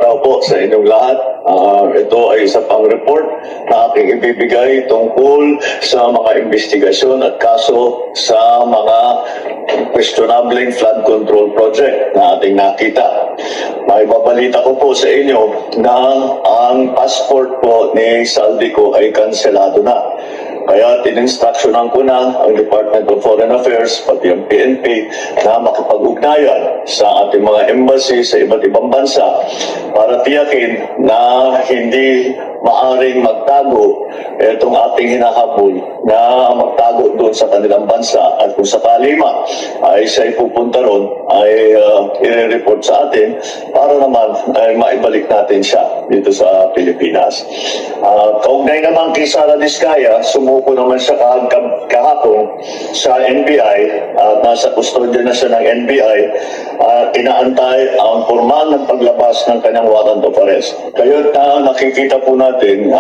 tao po sa inyong lahat. Ito ay isa pang report na aking ibibigay tungkol sa mga investigasyon at kaso sa mga questionable flood control project na ating nakita. May babalita ko po sa inyo na ang passport po ni Saldico ay kanselado na. Kaya tininstruksyonan ko na ang Department of Foreign Affairs, pati ang PNP, na makipag-ugnayan sa ating mga embassy sa iba't ibang bansa para tiyakin na hindi maaring magtago itong ating hinahabol na magtago doon sa kanilang bansa. At kung sakali ay siya'y pupunta ron, ay i-report sa atin para naman ay maibalik natin siya dito sa Pilipinas. Kaugnay naman kay Sara Diskaya, sumuko naman siya kahapon sa NBI at nasa kustodya na siya ng NBI at inaantay ang formal ng paglabas ng kanyang warrant of arrest. Kaya nakikita po natin,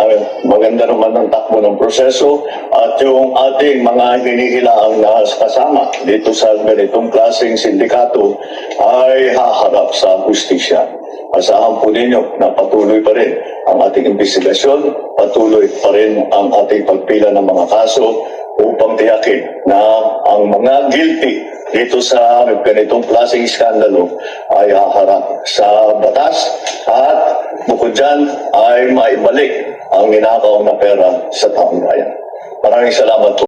maganda naman ang takbo ng proseso at yung ating mga hinihilaang na kasama dito sa ganitong klaseng sindikato ay haharap sa hustisya. Asahan po ninyo na patuloy pa rin ang ating investigasyon, patuloy pa rin ang ating pagpila ng mga kaso upang tiyakin na ang mga guilty dito sa ganitong klaseng iskandalo ay haharap sa batas at bukod dyan ay maibalik ang ninakaw na pera sa taong bayan. Maraming salamat po.